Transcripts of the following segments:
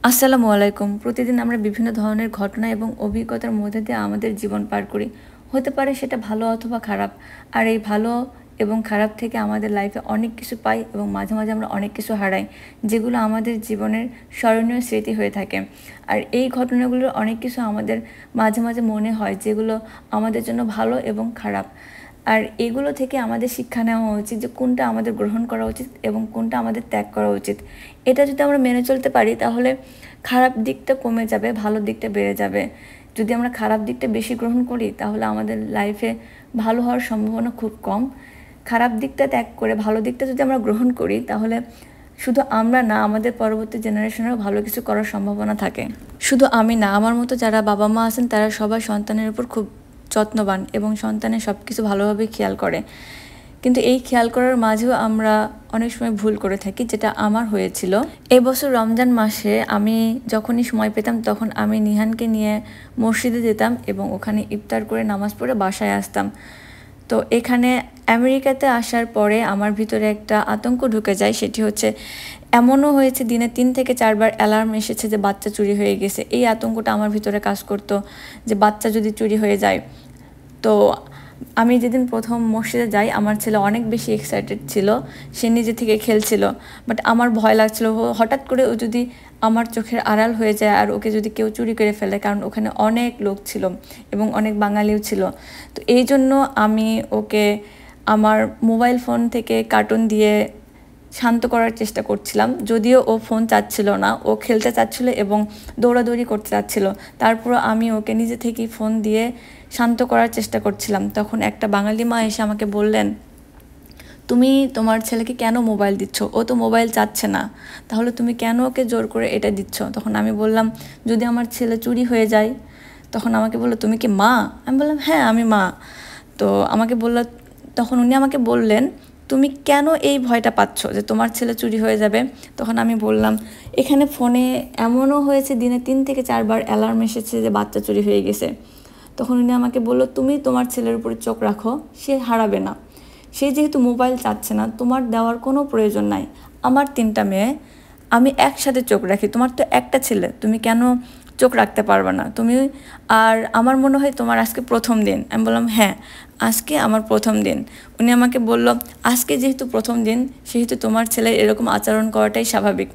আসসালামু আলাইকুম। প্রতিদিন আমরা বিভিন্ন ধরনের ঘটনা এবং অভিজ্ঞতার মধ্যে দিয়ে আমাদের জীবন পার করি। হতে পারে সেটা ভালো অথবা খারাপ। আর এই ভালো এবং খারাপ থেকে আমাদের লাইফে অনেক কিছু পাই এবং মাঝে মাঝে আমরা অনেক কিছু হারাই, যেগুলো আমাদের জীবনের স্মরণীয় স্মৃতি হয়ে থাকে। আর এই ঘটনাগুলোর অনেক কিছু আমাদের মাঝে মাঝে মনে হয় যেগুলো আমাদের জন্য ভালো এবং খারাপ। আর এগুলো থেকে আমাদের শিক্ষা নেওয়া উচিত যে কোনটা আমাদের গ্রহণ করা উচিত এবং কোনটা আমাদের ত্যাগ করা উচিত। এটা যদি আমরা মেনে চলতে পারি তাহলে খারাপ দিকটা কমে যাবে, ভালো দিকটা বেড়ে যাবে। যদি আমরা খারাপ দিকটা বেশি গ্রহণ করি তাহলে আমাদের লাইফে ভালো হওয়ার সম্ভাবনা খুব কম। খারাপ দিকটা ত্যাগ করে ভালো দিকটা যদি আমরা গ্রহণ করি তাহলে শুধু আমরা না, আমাদের পরবর্তী জেনারেশনেরও ভালো কিছু করার সম্ভাবনা থাকে। শুধু আমি না, আমার মতো যারা বাবা মা আছেন তারা সবাই সন্তানের উপর খুব যত্নবান এবং সন্তানের সব কিছু ভালোভাবে খেয়াল করে। কিন্তু এই খেয়াল করার মাঝেও আমরা অনেক সময় ভুল করে থাকি, যেটা আমার হয়েছিল। এই বছর রমজান মাসে আমি যখনই সময় পেতাম তখন আমি নিহানকে নিয়ে মসজিদে যেতাম এবং ওখানে ইফতার করে নামাজ পড়ে বাসায় আসতাম। তো এখানে আমেরিকাতে আসার পরে আমার ভিতরে একটা আতঙ্ক ঢুকে যায়। সেটি হচ্ছে, এমনও হয়েছে দিনে 3 থেকে 4 বার অ্যালার্ম এসেছে যে বাচ্চা চুরি হয়ে গেছে। এই আতঙ্কটা আমার ভিতরে কাজ করতো যে বাচ্চা যদি চুরি হয়ে যায়। তো আমি যেদিন প্রথম মসজিদে যাই আমার ছেলে অনেক বেশি এক্সাইটেড ছিল, সে নিজে থেকে খেলছিল। বাট আমার ভয় লাগছিল হঠাৎ করে ও যদি আমার চোখের আড়াল হয়ে যায় আর ওকে যদি কেউ চুরি করে ফেলে, কারণ ওখানে অনেক লোক ছিল এবং অনেক বাঙালিও ছিল। তো এই জন্য আমি ওকে আমার মোবাইল ফোন থেকে কার্টুন দিয়ে শান্ত করার চেষ্টা করছিলাম। যদিও ও ফোন চাচ্ছিল না, ও খেলতে চাচ্ছিল এবং দৌড়াদৌড়ি করতে চাচ্ছিল, তারপর আমি ওকে নিজে থেকেই ফোন দিয়ে শান্ত করার চেষ্টা করছিলাম। তখন একটা বাঙালি মা এসে আমাকে বললেন, তুমি তোমার ছেলেকে কেন মোবাইল দিচ্ছ? ও তো মোবাইল চাচ্ছে না, তাহলে তুমি কেন ওকে জোর করে এটা দিচ্ছ? তখন আমি বললাম, যদি আমার ছেলে চুরি হয়ে যায়? তখন আমাকে বললো, তুমি কি মা? আমি বললাম, হ্যাঁ আমি মা। তো আমাকে বলল, তখন উনি আমাকে বললেন, তুমি কেন এই ভয়টা পাচ্ছ যে তোমার ছেলে চুরি হয়ে যাবে? তখন আমি বললাম, এখানে ফোনে এমনও হয়েছে দিনে 3 থেকে 4 বার অ্যালার্ম এসেছে যে বাচ্চা চুরি হয়ে গেছে। তখন উনি আমাকে বললো, তুমি তোমার ছেলের উপরে চোখ রাখো, সে হারাবে না। সে যেহেতু মোবাইল চাচ্ছে না, তোমার দেওয়ার কোনো প্রয়োজন নাই। আমার 3টা মেয়ে, আমি একসাথে চোখ রাখি, তোমার তো একটা ছেলে, তুমি কেন চোখ রাখতে পারবে না তুমি? আর আমার মনে হয় তোমার আজকে প্রথম দিন। আমি বললাম, হ্যাঁ আজকে আমার প্রথম দিন। উনি আমাকে বলল, আজকে যেহেতু প্রথম দিন সেহেতু তোমার ছেলের এরকম আচরণ করাটাই স্বাভাবিক।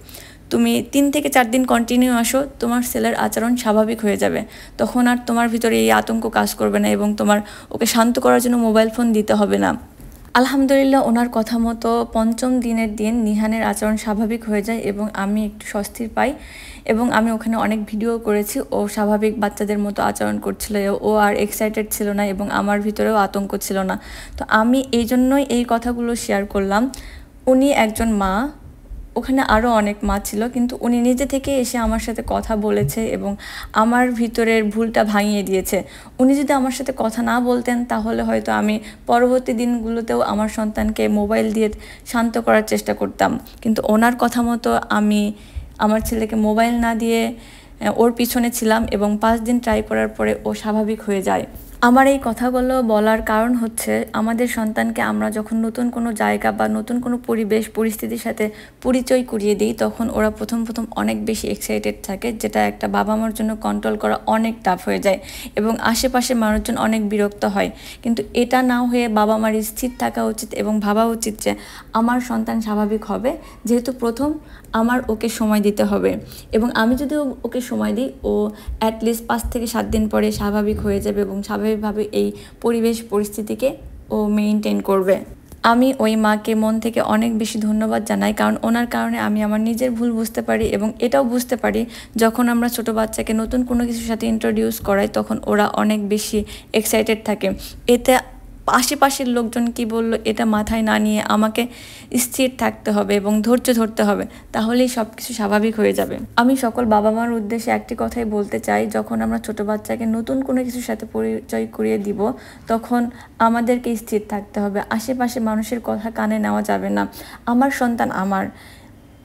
তুমি 3 থেকে 4 দিন কন্টিনিউ আসো, তোমার ছেলের আচরণ স্বাভাবিক হয়ে যাবে। তখন আর তোমার ভিতরে এই আতঙ্ক কাজ করবে না এবং তোমার ওকে শান্ত করার জন্য মোবাইল ফোন দিতে হবে না। আলহামদুলিল্লাহ, ওনার কথা মতো 5ম দিনের দিন নিহানের আচরণ স্বাভাবিক হয়ে যায় এবং আমি একটু স্বস্তির পাই। এবং আমি ওখানে অনেক ভিডিও করেছি, ও স্বাভাবিক বাচ্চাদের মতো আচরণ করছিল, ও আর এক্সাইটেড ছিল না এবং আমার ভিতরেও আতঙ্ক ছিল না। তো আমি এই জন্যই এই কথাগুলো শেয়ার করলাম। উনি একজন মা, ওখানে আরও অনেক মা ছিল, কিন্তু উনি নিজে থেকে এসে আমার সাথে কথা বলেছে এবং আমার ভিতরের ভুলটা ভাঙিয়ে দিয়েছে। উনি যদি আমার সাথে কথা না বলতেন তাহলে হয়তো আমি পরবর্তী দিনগুলোতেও আমার সন্তানকে মোবাইল দিয়ে শান্ত করার চেষ্টা করতাম। কিন্তু ওনার কথা মতো আমি আমার ছেলেকে মোবাইল না দিয়ে ওর পিছনে ছিলাম এবং 5 দিন ট্রাই করার পরে ও স্বাভাবিক হয়ে যায়। আমার এই কথাগুলো বলার কারণ হচ্ছে, আমাদের সন্তানকে আমরা যখন নতুন কোনো জায়গা বা নতুন কোনো পরিবেশ পরিস্থিতির সাথে পরিচয় করিয়ে দিই তখন ওরা প্রথম অনেক বেশি এক্সাইটেড থাকে, যেটা একটা বাবা মার জন্য কন্ট্রোল করা অনেক টাফ হয়ে যায় এবং আশেপাশের মানুষজন অনেক বিরক্ত হয়। কিন্তু এটা না হয়ে বাবা মার স্থির থাকা উচিত এবং ভাবা উচিত যে আমার সন্তান স্বাভাবিক হবে, যেহেতু প্রথম আমার ওকে সময় দিতে হবে এবং আমি যদি ওকে সময় দিই ও অ্যাটলিস্ট 5 থেকে 7 দিন পরে স্বাভাবিক হয়ে যাবে এবং স্বাভাবিকভাবে এই পরিবেশ পরিস্থিতিকে ও মেইনটেইন করবে। আমি ওই মাকে মন থেকে অনেক বেশি ধন্যবাদ জানাই, কারণ ওনার কারণে আমি আমার নিজের ভুল বুঝতে পারি এবং এটাও বুঝতে পারি যখন আমরা ছোট বাচ্চাকে নতুন কোনো কিছুর সাথে ইন্ট্রোডিউস করাই তখন ওরা অনেক বেশি এক্সাইটেড থাকে। এতে আশেপাশের লোকজন কি বলল এটা মাথায় না নিয়ে আমাকে স্থির থাকতে হবে এবং ধৈর্য ধরতে হবে, তাহলেই সব কিছু স্বাভাবিক হয়ে যাবে। আমি সকল বাবা মার উদ্দেশ্যে একটি কথাই বলতে চাই, যখন আমরা ছোট বাচ্চাকে নতুন কোনো কিছুর সাথে পরিচয় করিয়ে দিব তখন আমাদেরকে স্থির থাকতে হবে, আশেপাশে মানুষের কথা কানে নেওয়া যাবে না। আমার সন্তান আমার,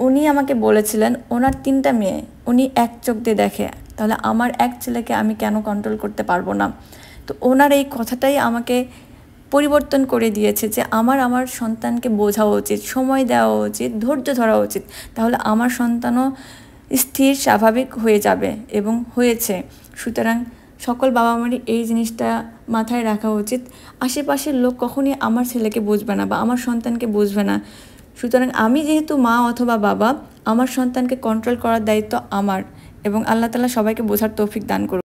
উনি আমাকে বলেছিলেন ওনার 3টা মেয়ে উনি এক চোখ দিয়ে দেখে, তাহলে আমার এক ছেলেকে আমি কেন কন্ট্রোল করতে পারবো না? তো ওনার এই কথাটাই আমাকে পরিবর্তন করে দিয়েছে যে আমার সন্তানকে বোঝাও উচিত, সময় দেওয়া উচিত, ধৈর্য ধরা উচিত, তাহলে আমার সন্তানও স্থির স্বাভাবিক হয়ে যাবে এবং হয়েছে। সুতরাং সকল বাবা মারই এই জিনিসটা মাথায় রাখা উচিত। আশেপাশের লোক কখনই আমার ছেলেকে বুঝবে না বা আমার সন্তানকে বুঝবে না। সুতরাং আমি যেহেতু মা অথবা বাবা, আমার সন্তানকে কন্ট্রোল করার দায়িত্ব আমার, এবং আল্লাহ তাআলা সবাইকে বোঝার তৌফিক দান করুন।